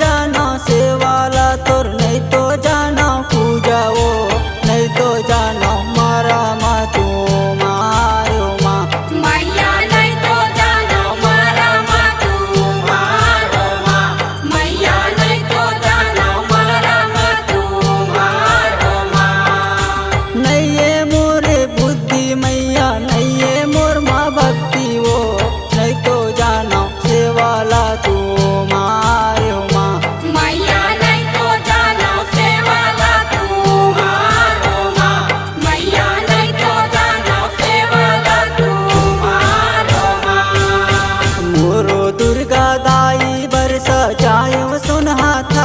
जाना सेवाला तोर नहीं तो जाना पूजाओ नहीं तो जाना मारा मा तू मारो माँ मैया नहीं तो जानो मारा मा तू मारो माँ मैया नहीं तो जानो मारा मा तू मारो माँ नहीं ये मोरे बुद्धि मैया नहीं ये मोर माँ भक्ति वो नहीं तो जाना सेवाला तू मारो माँ मैया नहीं तो जानो सेवाला तू मारो माँ मैया नहीं तो जानो सेवाला तू मारो माँ मोरो दुर्गा दाई बरस जायो सुन हाथ